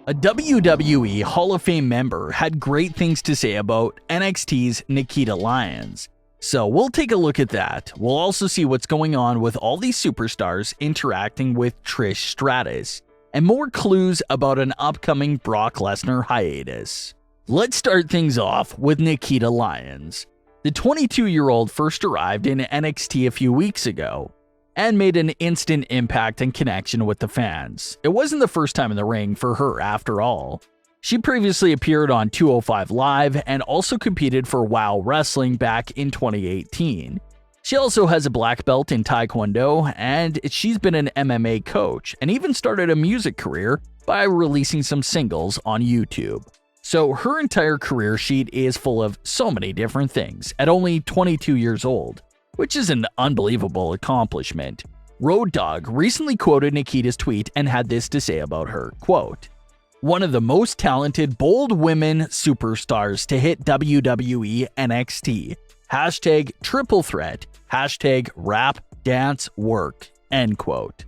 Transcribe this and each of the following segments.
A WWE Hall of Fame member had great things to say about NXT's Nikkita Lyons. So we'll take a look at that. We'll also see what's going on with all these superstars interacting with Trish Stratus, and more clues about an upcoming Brock Lesnar hiatus. Let's start things off with Nikkita Lyons. The 22-year-old first arrived in NXT a few weeks ago and made an instant impact and connection with the fans. It wasn't the first time in the ring for her after all. She previously appeared on 205 Live and also competed for WOW Wrestling back in 2018. She also has a black belt in Taekwondo, and she's been an MMA coach and even started a music career by releasing some singles on YouTube. So her entire career sheet is full of so many different things at only 22 years old, which is an unbelievable accomplishment. Road Dogg recently quoted Nikkita's tweet and had this to say about her, quote, "One of the most talented, bold women superstars to hit WWE NXT. Hashtag triple threat. Hashtag rap, dance, work." End quote.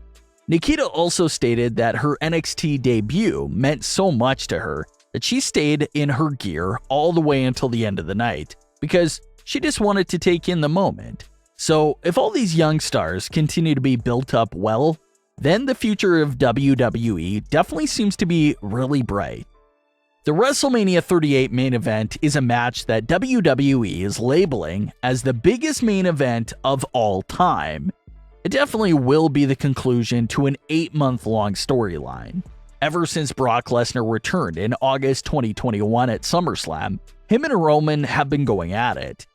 Nikkita also stated that her NXT debut meant so much to her that she stayed in her gear all the way until the end of the night because she just wanted to take in the moment. So if all these young stars continue to be built up well, then the future of WWE definitely seems to be really bright. The WrestleMania 38 main event is a match that WWE is labeling as the biggest main event of all time. It definitely will be the conclusion to an 8-month-long storyline. Ever since Brock Lesnar returned in August 2021 at SummerSlam, him and Roman have been going at it.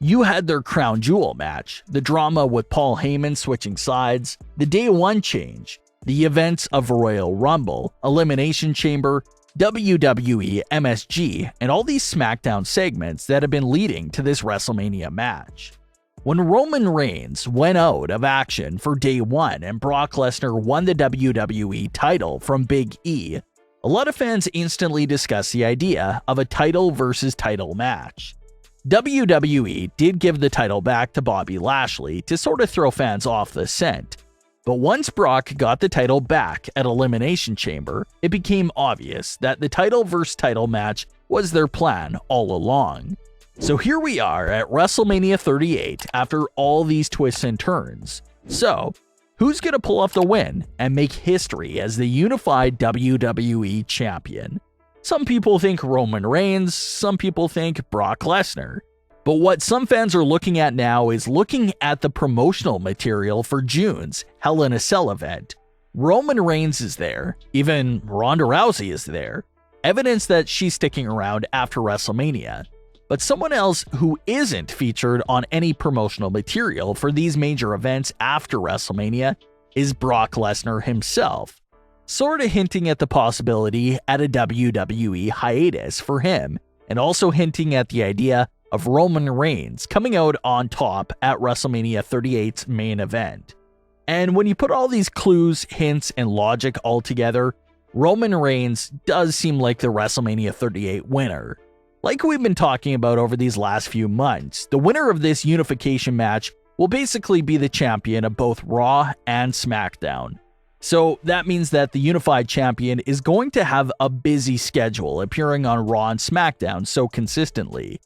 You had their crown jewel match, the drama with Paul Heyman switching sides, the Day 1 change, the events of Royal Rumble, Elimination Chamber, WWE MSG, and all these SmackDown segments that have been leading to this WrestleMania match. When Roman Reigns went out of action for Day 1 and Brock Lesnar won the WWE title from Big E, a lot of fans instantly discussed the idea of a title versus title match. WWE did give the title back to Bobby Lashley to sort of throw fans off the scent. But once Brock got the title back at Elimination Chamber, it became obvious that the title versus title match was their plan all along. So here we are at WrestleMania 38 after all these twists and turns. So, who's going to pull off the win and make history as the unified WWE Champion? Some people think Roman Reigns, some people think Brock Lesnar. But what some fans are looking at now is looking at the promotional material for June's Hell in a Cell event. Roman Reigns is there, even Ronda Rousey is there, evidence that she's sticking around after WrestleMania. But someone else who isn't featured on any promotional material for these major events after WrestleMania is Brock Lesnar himself, sort of hinting at the possibility at a WWE hiatus for him, and also hinting at the idea of Roman Reigns coming out on top at WrestleMania 38's main event. And when you put all these clues, hints, and logic all together, Roman Reigns does seem like the WrestleMania 38 winner. Like we've been talking about over these last few months, the winner of this unification match will basically be the champion of both Raw and SmackDown. So that means that the Unified Champion is going to have a busy schedule appearing on Raw and SmackDown so consistently.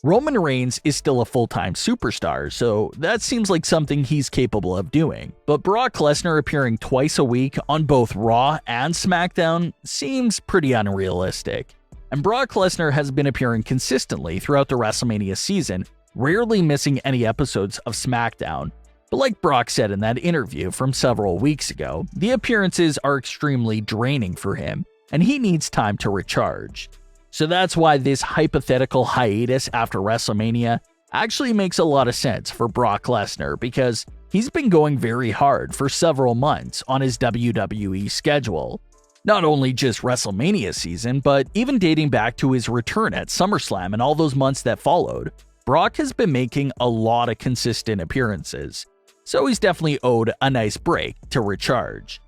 Roman Reigns is still a full-time superstar, so that seems like something he's capable of doing. But Brock Lesnar appearing twice a week on both Raw and SmackDown seems pretty unrealistic. And Brock Lesnar has been appearing consistently throughout the WrestleMania season, rarely missing any episodes of SmackDown. But like Brock said in that interview from several weeks ago, the appearances are extremely draining for him, and he needs time to recharge. So that's why this hypothetical hiatus after WrestleMania actually makes a lot of sense for Brock Lesnar, because he's been going very hard for several months on his WWE schedule. Not only just WrestleMania season, but even dating back to his return at SummerSlam and all those months that followed, Brock has been making a lot of consistent appearances. So he's definitely owed a nice break to recharge.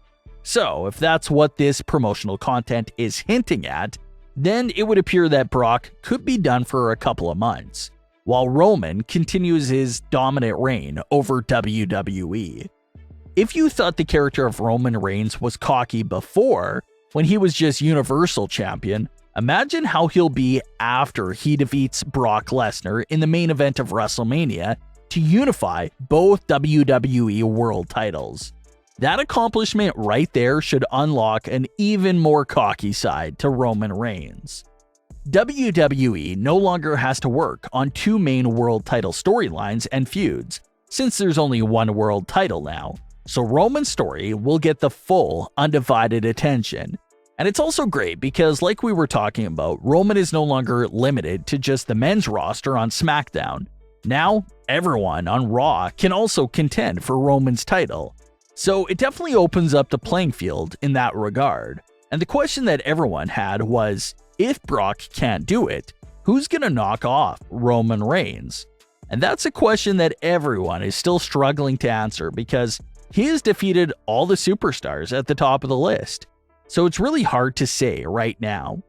So if that's what this promotional content is hinting at, then it would appear that Brock could be done for a couple of months. while Roman continues his dominant reign over WWE. If you thought the character of Roman Reigns was cocky before, when he was just Universal Champion, imagine how he'll be after he defeats Brock Lesnar in the main event of WrestleMania to unify both WWE World titles. That accomplishment right there should unlock an even more cocky side to Roman Reigns. WWE no longer has to work on two main world title storylines and feuds, since there's only one world title now, so Roman's story will get the full, undivided attention. And it's also great because, like we were talking about, Roman is no longer limited to just the men's roster on SmackDown. Now, everyone on Raw can also contend for Roman's title. So it definitely opens up the playing field in that regard. And the question that everyone had was, if Brock can't do it, who's gonna knock off Roman Reigns? And that's a question that everyone is still struggling to answer because he has defeated all the superstars at the top of the list. So it's really hard to say right now.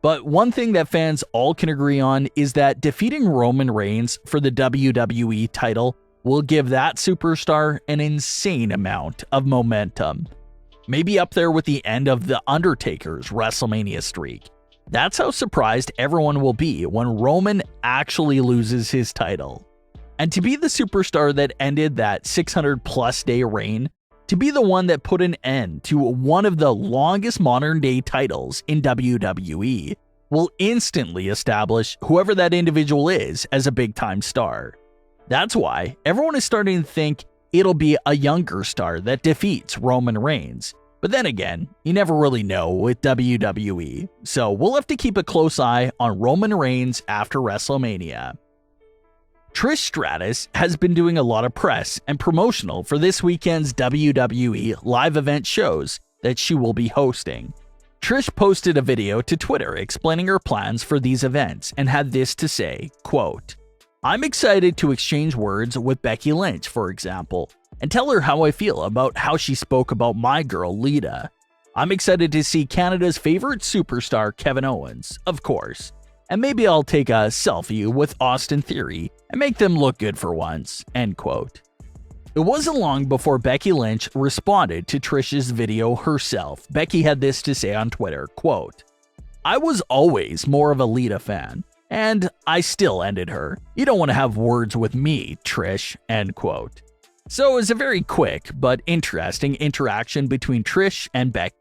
But one thing that fans all can agree on is that defeating Roman Reigns for the WWE title will give that superstar an insane amount of momentum. Maybe up there with the end of The Undertaker's WrestleMania streak. That's how surprised everyone will be when Roman actually loses his title. And to be the superstar that ended that 600+ day reign, to be the one that put an end to one of the longest modern day titles in WWE, will instantly establish whoever that individual is as a big time star. That's why everyone is starting to think it'll be a younger star that defeats Roman Reigns. But then again, you never really know with WWE, so we'll have to keep a close eye on Roman Reigns after WrestleMania. Trish Stratus has been doing a lot of press and promotional for this weekend's WWE live event shows that she will be hosting. Trish posted a video to Twitter explaining her plans for these events and had this to say, quote, "I'm excited to exchange words with Becky Lynch, for example, and tell her how I feel about how she spoke about my girl Lita. I'm excited to see Canada's favorite superstar Kevin Owens, of course. And maybe I'll take a selfie with Austin Theory and make them look good for once." End quote. It wasn't long before Becky Lynch responded to Trish's video herself. Becky had this to say on Twitter, quote, "I was always more of a Lita fan, and I still ended her. You don't want to have words with me, Trish." End quote. So it was a very quick but interesting interaction between Trish and Becky.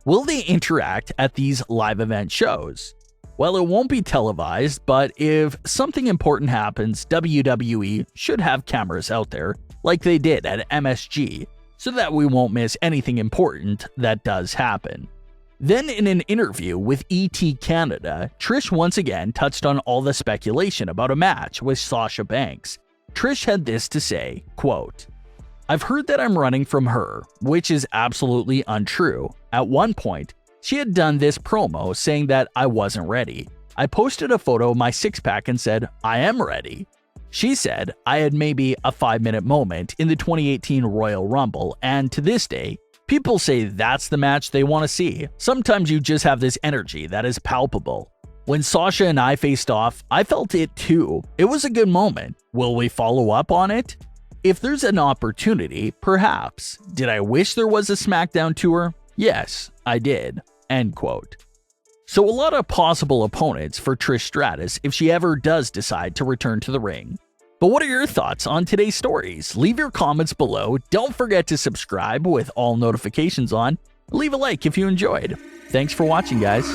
Will they interact at these live event shows? Well, it won't be televised, but if something important happens, WWE should have cameras out there, like they did at MSG, so that we won't miss anything important that does happen. Then in an interview with ET Canada, Trish once again touched on all the speculation about a match with Sasha Banks. Trish had this to say, quote, "I've heard that I'm running from her, which is absolutely untrue. At one point, she had done this promo saying that I wasn't ready. I posted a photo of my six-pack and said, I am ready. She said I had maybe a 5-minute moment in the 2018 Royal Rumble, and to this day, people say that's the match they want to see. Sometimes you just have this energy that is palpable. When Sasha and I faced off, I felt it too. It was a good moment. Will we follow up on it? If there's an opportunity, perhaps. Did I wish there was a SmackDown tour? Yes, I did." End quote. So a lot of possible opponents for Trish Stratus if she ever does decide to return to the ring. But what are your thoughts on today's stories? Leave your comments below. Don't forget to subscribe with all notifications on. Leave a like if you enjoyed. Thanks for watching, guys.